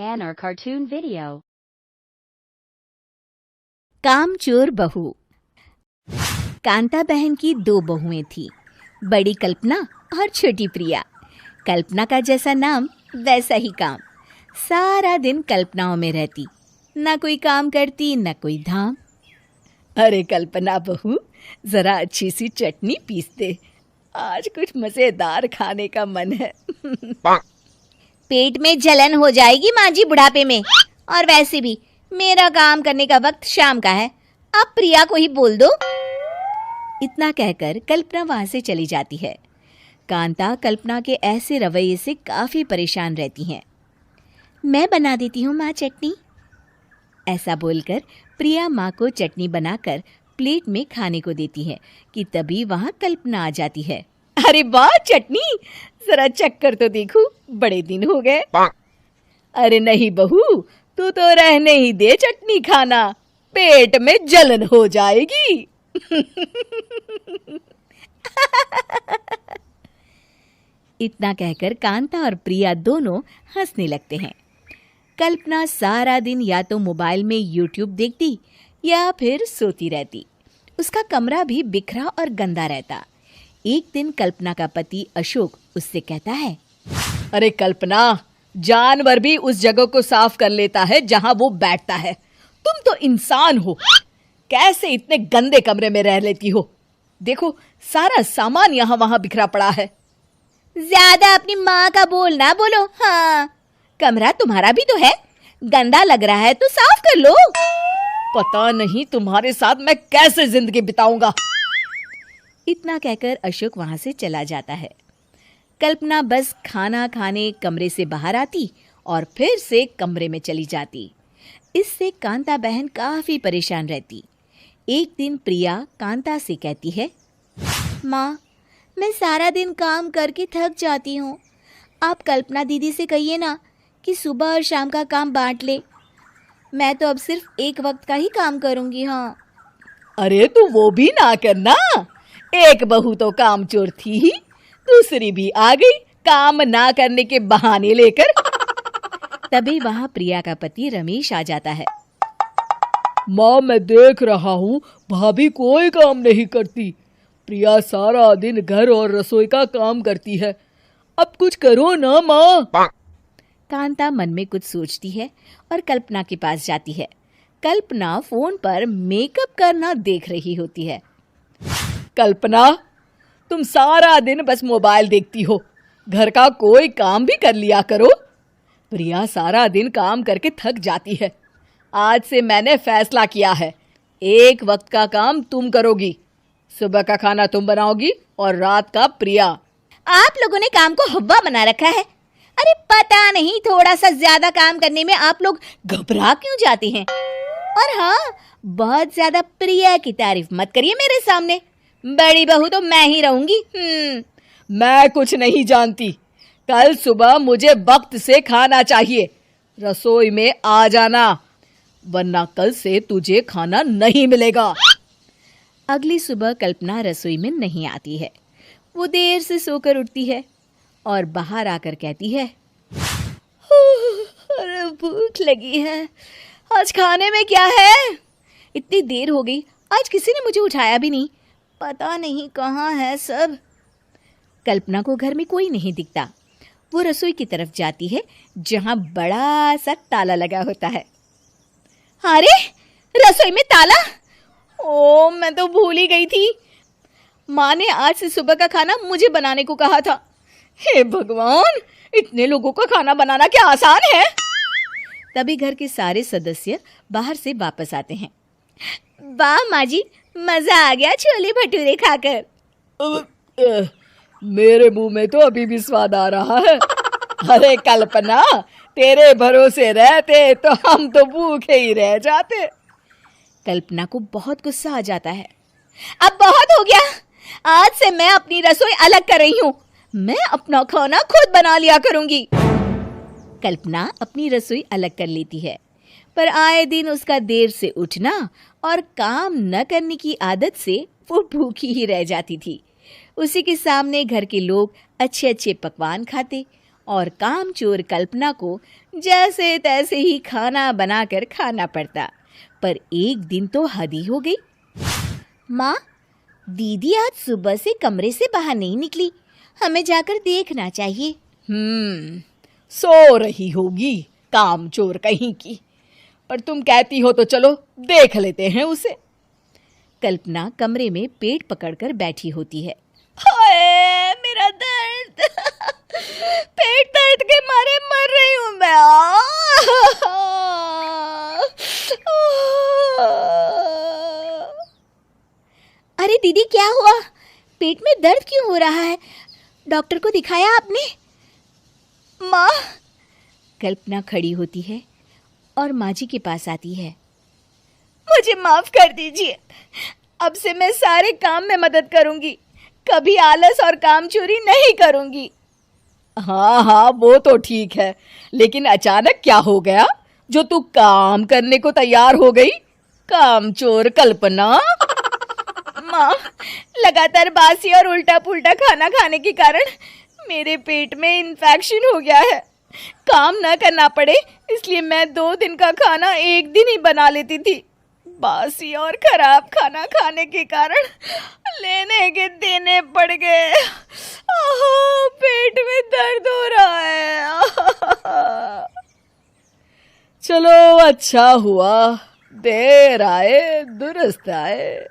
an or cartoon video. कामचोर बहू। कांता बहन की 2 बहुएं थीं, बड़ी कल्पना और छोटी प्रिया। कल्पना का जैसा नाम वैसा ही काम। सारा दिन कल्पनाओं में रहती, ना कोई काम करती न कोई धाम। अरे कल्पना बहू, जरा अच्छी सी चटनी पीस दे, आज कुछ मजेदार खाने का मन है। पेट में जलन हो जाएगी माँ जी बुढ़ापे में, और वैसे भी मेरा काम करने का वक्त शाम का है, अब प्रिया को ही बोल दो। इतना कहकर कल्पना वहां से चली जाती है। कांता कल्पना के ऐसे रवैये से काफी परेशान रहती हैं। मैं बना देती हूँ माँ चटनी। ऐसा बोलकर प्रिया माँ को चटनी बनाकर प्लेट में खाने को देती है कि तभी वहां कल्पना आ जाती है। अरे वाह चटनी, जरा चक्कर तो देखूं, बड़े दिन हो गए। अरे नहीं बहू, तू तो रहने ही दे चटनी खाना, पेट में जलन हो जाएगी। इतना कहकर कांता और प्रिया दोनों हंसने लगते हैं। कल्पना सारा दिन या तो मोबाइल में यूट्यूब देखती या फिर सोती रहती। उसका कमरा भी बिखरा और गंदा रहता। एक दिन कल्पना का पति अशोक उससे कहता है, अरे कल्पना, जानवर भी उस जगह को साफ कर लेता है जहां वो बैठता है, तुम तो इंसान हो, कैसे इतने गंदे कमरे में रह लेती हो? देखो सारा सामान यहाँ वहां बिखरा पड़ा है। ज्यादा अपनी माँ का बोल ना बोलो। हाँ, कमरा तुम्हारा भी तो है, गंदा लग रहा है तो साफ कर लो। पता नहीं तुम्हारे साथ मैं कैसे जिंदगी बिताऊंगा। इतना कहकर अशोक वहां से चला जाता है। कल्पना बस खाना खाने कमरे से बाहर आती और फिर से कमरे में चली जाती। इससे कांता बहन काफी परेशान रहती। एक दिन प्रिया कांता से कहती है, माँ, मैं सारा दिन काम करके थक जाती हूँ, आप कल्पना दीदी से कहिए ना कि सुबह और शाम का काम बांट ले। मैं तो अब सिर्फ एक वक्त का ही काम करूँगी। हाँ। अरे तू वो भी ना करना, एक बहू तो कामचोर थी ही, दूसरी भी आ गई काम ना करने के बहाने लेकर। तभी वहां प्रिया का पति रमेश आ जाता है। माँ, मैं देख रहा हूँ भाभी कोई काम नहीं करती, प्रिया सारा दिन घर और रसोई का काम करती है, अब कुछ करो ना माँ। कांता मन में कुछ सोचती है और कल्पना के पास जाती है। कल्पना फोन पर मेकअप करना देख रही होती है। कल्पना, तुम सारा दिन बस मोबाइल देखती हो, घर का कोई काम भी कर लिया करो। प्रिया सारा दिन काम करके थक जाती है, आज से मैंने फैसला किया है, एक वक्त का काम तुम करोगी, सुबह का खाना तुम बनाओगी और रात का प्रिया। आप लोगों ने काम को हव्वा बना रखा है। अरे पता नहीं थोड़ा सा ज्यादा काम करने में आप लोग घबरा क्यों जाते हैं। और हाँ, बहुत ज्यादा प्रिया की तारीफ मत करिए मेरे सामने, बड़ी बहू तो मैं ही रहूंगी। मैं कुछ नहीं जानती, कल सुबह मुझे वक्त से खाना चाहिए, रसोई में आ जाना, वरना कल से तुझे खाना नहीं मिलेगा। अगली सुबह कल्पना रसोई में नहीं आती है। वो देर से सोकर उठती है और बाहर आकर कहती है, अरे भूख लगी है, आज खाने में क्या है? इतनी देर हो गई, आज किसी ने मुझे उठाया भी नहीं, पता नहीं कहाँ है सब। कल्पना को घर में कोई नहीं दिखता। वो रसोई की तरफ जाती है जहां बड़ा सा ताला लगा होता है। अरे रसोई में ताला? ओ, मैं तो भूल ही गई थी। माँ ने आज से सुबह का खाना मुझे बनाने को कहा था। हे भगवान, इतने लोगों का खाना बनाना क्या आसान है? तभी घर के सारे सदस्य बाहर से वापस आते हैं। वाह माँ जी, मजा आ गया छोले भटूरे खाकर। मेरे मुंह में तो अभी भी स्वाद आ रहा है। अरे कल्पना, तेरे भरोसे रहते तो हम तो भूखे ही रह जाते। कल्पना को बहुत गुस्सा आ जाता है। अब बहुत हो गया, आज से मैं अपनी रसोई अलग कर रही हूँ, मैं अपना खाना खुद बना लिया करूंगी। कल्पना अपनी रसोई अलग कर लेती है, पर आए दिन उसका देर से उठना और काम न करने की आदत से वो भूखी ही रह जाती थी। उसी के सामने घर के लोग अच्छे अच्छे पकवान खाते और कामचोर कल्पना को जैसे तैसे ही खाना बनाकर खाना पड़ता। पर एक दिन तो हद ही हो गई। माँ, दीदी आज सुबह से कमरे से बाहर नहीं निकली, हमें जाकर देखना चाहिए। सो रही होगी कामचोर कहीं की। पर तुम कहती हो तो चलो देख लेते हैं उसे। कल्पना कमरे में पेट पकड़कर बैठी होती है। हाय मेरा दर्द, पेट दर्द के मारे मर रही हूँ मैं। अरे दीदी, क्या हुआ? पेट में दर्द क्यों हो रहा है? डॉक्टर को दिखाया आपने? माँ, कल्पना खड़ी होती है और माँ जी के पास आती है। मुझे माफ कर दीजिए, अब से मैं सारे काम में मदद करूंगी, कभी आलस और काम चोरी नहीं करूंगी। हाँ, वो तो ठीक है, लेकिन अचानक क्या हो गया जो तू काम करने को तैयार हो गई? कामचोर कल्पना। माँ, लगातार बासी और उल्टा पुल्टा खाना खाने के कारण मेरे पेट में इन्फेक्शन हो गया है। काम न करना पड़े इसलिए मैं 2 दिन का खाना एक दिन ही बना लेती थी। बासी और खराब खाना खाने के कारण लेने के देने पड़ गए। पेट में दर्द हो रहा है। चलो अच्छा हुआ, देर आए दुरुस्त आए।